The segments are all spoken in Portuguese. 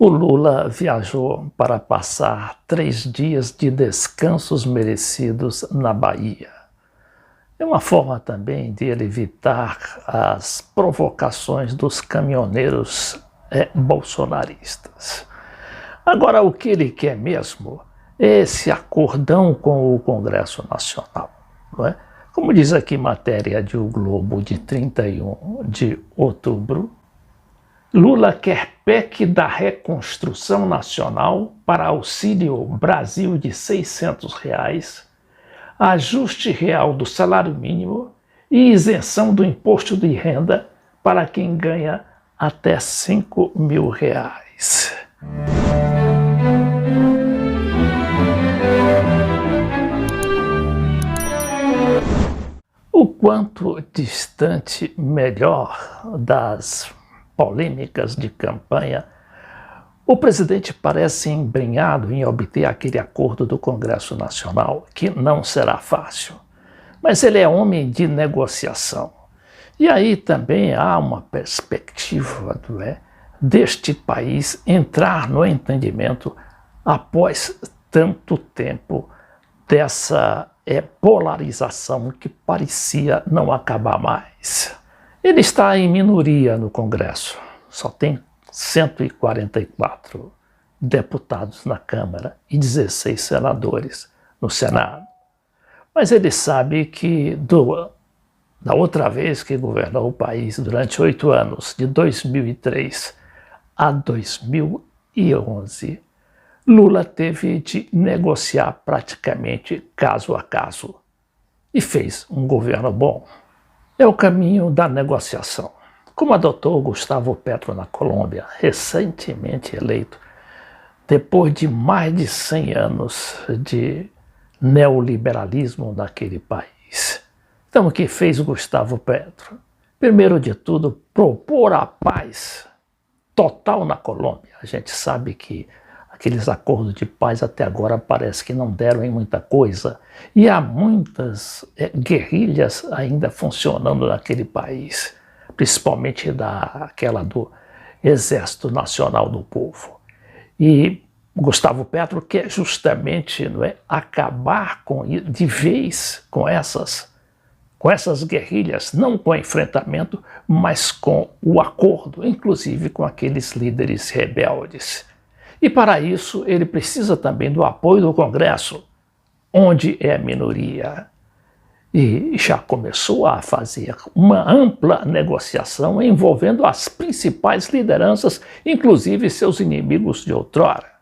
O Lula viajou para passar 3 dias de descansos merecidos na Bahia. É uma forma também de ele evitar as provocações dos caminhoneiros bolsonaristas. Agora, o que ele quer mesmo é esse acordão com o Congresso Nacional, não é? Como diz aqui matéria de O Globo de 31 de outubro, Lula quer PEC da reconstrução nacional para auxílio Brasil de R$ 600, ajuste real do salário mínimo e isenção do imposto de renda para quem ganha até R$ 5.000. O quanto distante melhor das polêmicas de campanha, o presidente parece embrenhado em obter aquele acordo do Congresso Nacional, que não será fácil. Mas ele é homem de negociação. E aí também há uma perspectiva, deste país entrar no entendimento após tanto tempo dessa polarização que parecia não acabar mais. Ele está em minoria no Congresso, só tem 144 deputados na Câmara e 16 senadores no Senado. Mas ele sabe que da outra vez que governou o país durante 8 anos, de 2003 a 2011, Lula teve de negociar praticamente caso a caso e fez um governo bom. É o caminho da negociação, como adotou Gustavo Petro na Colômbia, recentemente eleito, depois de mais de 100 anos de neoliberalismo naquele país. Então, o que fez Gustavo Petro? Primeiro de tudo, propor a paz total na Colômbia. A gente sabe que aqueles acordos de paz até agora parece que não deram em muita coisa. E há muitas guerrilhas ainda funcionando naquele país, principalmente aquela do Exército Nacional do Povo. E Gustavo Petro quer justamente acabar de vez com essas guerrilhas, não com o enfrentamento, mas com o acordo, inclusive com aqueles líderes rebeldes. E para isso ele precisa também do apoio do Congresso, onde é minoria. E já começou a fazer uma ampla negociação envolvendo as principais lideranças, inclusive seus inimigos de outrora,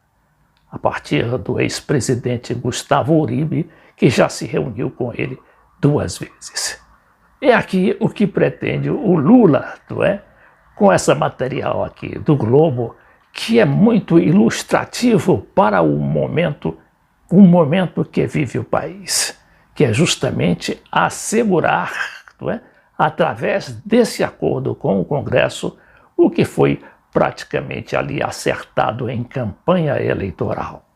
a partir do ex-presidente Gustavo Uribe, que já se reuniu com ele 2 vezes. É aqui o que pretende o Lula, com essa material aqui do Globo, que é muito ilustrativo para o momento que vive o país, que é justamente assegurar, através desse acordo com o Congresso, o que foi praticamente ali acertado em campanha eleitoral.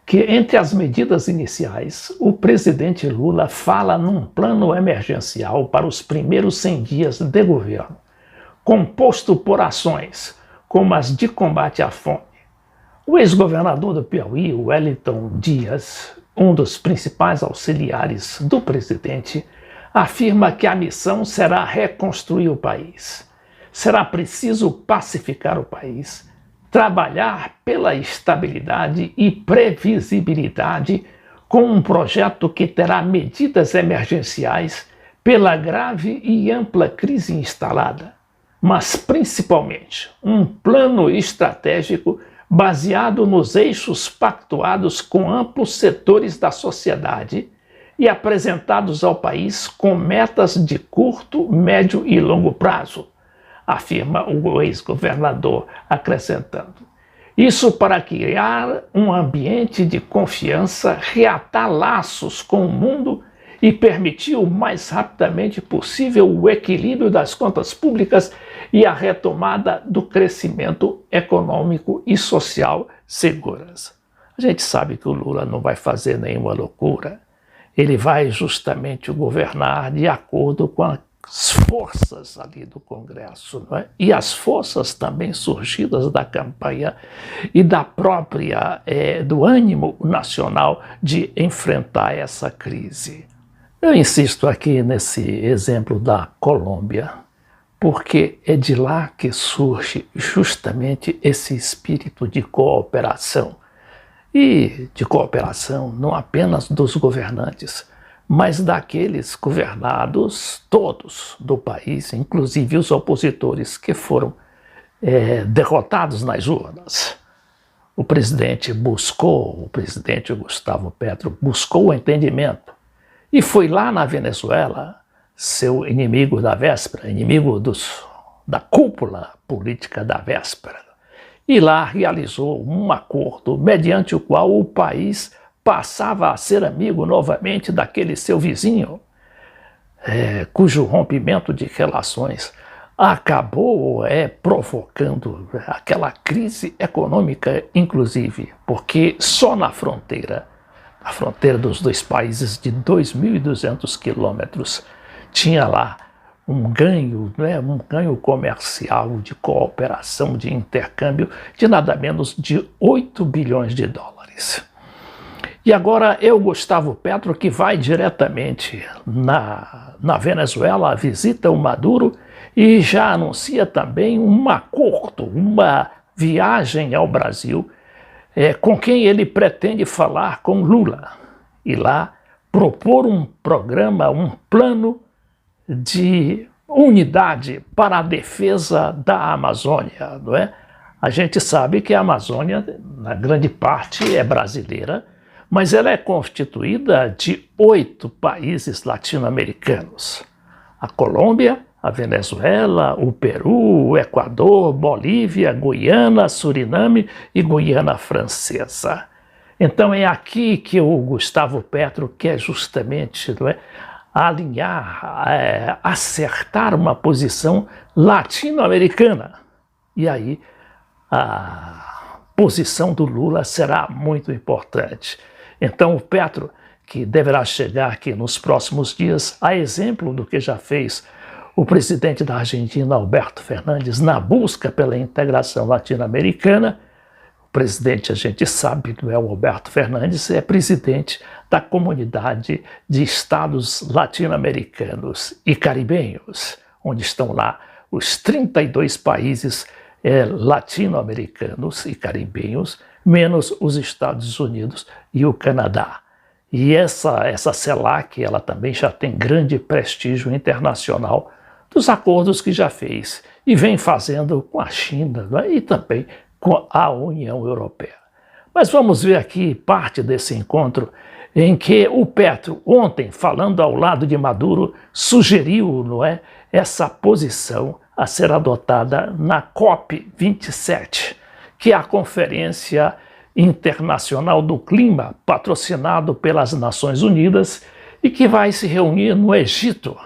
Que entre as medidas iniciais, o presidente Lula fala num plano emergencial para os primeiros 100 dias de governo, composto por ações como as de combate à fome. O ex-governador do Piauí, Wellington Dias, um dos principais auxiliares do presidente, afirma que a missão será reconstruir o país. Será preciso pacificar o país, trabalhar pela estabilidade e previsibilidade com um projeto que terá medidas emergenciais pela grave e ampla crise instalada, mas principalmente um plano estratégico baseado nos eixos pactuados com amplos setores da sociedade e apresentados ao país com metas de curto, médio e longo prazo, afirma o ex-governador, acrescentando. Isso para criar um ambiente de confiança, reatar laços com o mundo e permitir o mais rapidamente possível o equilíbrio das contas públicas e a retomada do crescimento econômico e social seguras. A gente sabe que o Lula não vai fazer nenhuma loucura. Ele vai justamente governar de acordo com forças ali do Congresso, não é? E as forças também surgidas da campanha e do ânimo nacional de enfrentar essa crise. Eu insisto aqui nesse exemplo da Colômbia, porque é de lá que surge justamente esse espírito de cooperação. E de cooperação não apenas dos governantes, mas daqueles governados todos do país, inclusive os opositores que foram derrotados nas urnas. O presidente Gustavo Petro buscou o entendimento e foi lá na Venezuela, seu inimigo da véspera, inimigo da cúpula política da véspera, e lá realizou um acordo mediante o qual o país passava a ser amigo novamente daquele seu vizinho, cujo rompimento de relações acabou provocando aquela crise econômica, inclusive, porque só na fronteira dos dois países de 2.200 quilômetros, tinha lá um ganho comercial, de cooperação, de intercâmbio, de nada menos de 8 bilhões de dólares. E agora é o Gustavo Petro que vai diretamente na Venezuela, visita o Maduro e já anuncia também um acordo, uma viagem ao Brasil, com quem ele pretende falar com Lula e lá propor um programa, um plano de unidade para a defesa da Amazônia, não é? A gente sabe que a Amazônia, na grande parte, é brasileira, mas ela é constituída de 8 países latino-americanos: a Colômbia, a Venezuela, o Peru, o Equador, Bolívia, Guiana, Suriname e Guiana Francesa. Então é aqui que o Gustavo Petro quer justamente, não é, alinhar, acertar uma posição latino-americana. E aí a posição do Lula será muito importante. Então o Petro, que deverá chegar aqui nos próximos dias, a exemplo do que já fez o presidente da Argentina, Alberto Fernandes, na busca pela integração latino-americana. O presidente, a gente sabe, não é o Alberto Fernandes, é presidente da Comunidade de Estados Latino-Americanos e Caribenhos, onde estão lá os 32 países latino-americanos e caribenhos, menos os Estados Unidos e o Canadá. E essa CELAC, ela também já tem grande prestígio internacional dos acordos que já fez e vem fazendo com a China, né, e também com a União Europeia. Mas vamos ver aqui parte desse encontro em que o Petro, ontem, falando ao lado de Maduro, sugeriu, não é, essa posição a ser adotada na COP27, que é a Conferência Internacional do Clima, patrocinado pelas Nações Unidas e que vai se reunir no Egito,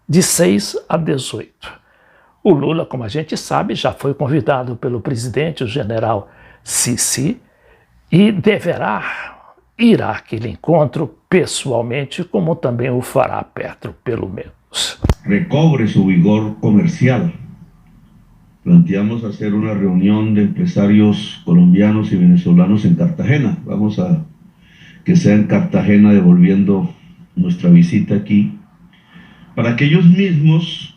de 6 a 18. O Lula, como a gente sabe, já foi convidado pelo presidente, o general Sisi, e deverá ir àquele encontro pessoalmente, como também o fará Petro, pelo menos. Recobre su vigor comercial. Planteamos hacer una reunión de empresarios colombianos y venezolanos en Cartagena. Vamos a que sea en Cartagena, devolviendo nuestra visita aquí, para que ellos mismos...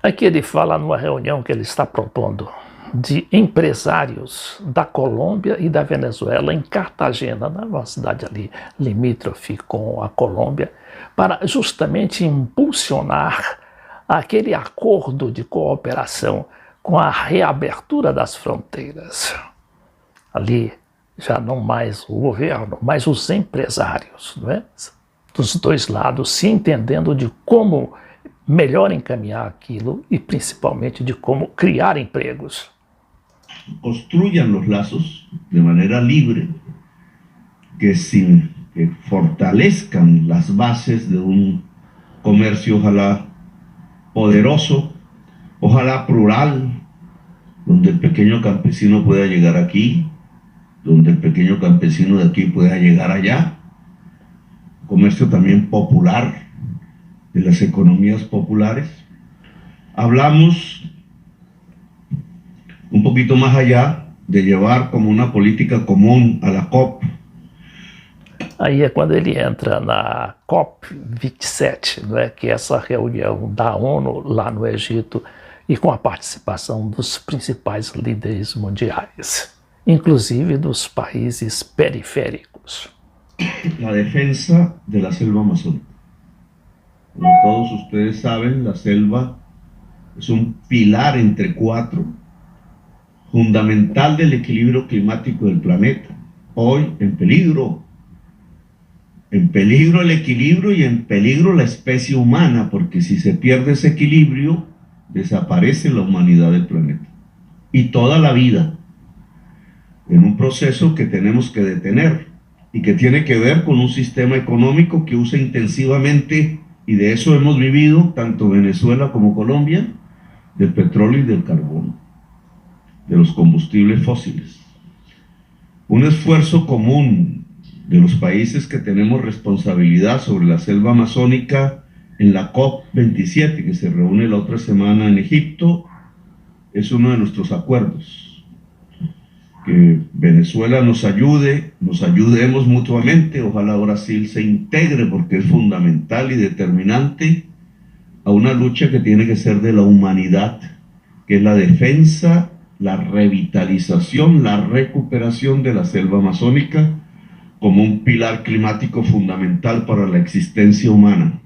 Aqui ele fala numa reunião que ele está propondo de empresários da Colômbia e da Venezuela em Cartagena, uma cidade ali limítrofe com a Colômbia, para justamente impulsionar aquele acordo de cooperação com a reabertura das fronteiras. Ali já não mais o governo, mas os empresários, não é? Dos dois lados, se entendendo de como melhor encaminhar aquilo e principalmente de como criar empregos. Construyan los lazos de manera libre, que fortalezcan las bases de un comercio ojalá poderoso, ojalá plural, donde el pequeño campesino pueda llegar aquí, donde el pequeño campesino de aquí pueda llegar allá. Comercio también popular, de las economías populares. Hablamos un poquito más allá de llevar como uma política comum a la COP. Aí é quando ele entra na COP27, né, que é essa reunião da ONU lá no Egito, e com a participação dos principais líderes mundiais, inclusive dos países periféricos. La defensa de la selva amazónica. Como todos ustedes saben, la selva es un pilar entre cuatro, fundamental del equilibrio climático del planeta. Hoy en peligro el equilibrio y en peligro la especie humana, porque si se pierde ese equilibrio, desaparece la humanidad del planeta y toda la vida, en un proceso que tenemos que detener y que tiene que ver con un sistema económico que usa intensivamente, y de eso hemos vivido tanto Venezuela como Colombia, del petróleo y del carbón, de los combustibles fósiles. Un esfuerzo común de los países que tenemos responsabilidad sobre la selva amazónica en la COP27, que se reúne la otra semana en Egipto, es uno de nuestros acuerdos. Que Venezuela nos ayudemos mutuamente, ojalá Brasil se integre porque es fundamental y determinante a una lucha que tiene que ser de la humanidad, que es la defensa, la revitalización, la recuperación de la selva amazónica como un pilar climático fundamental para la existencia humana.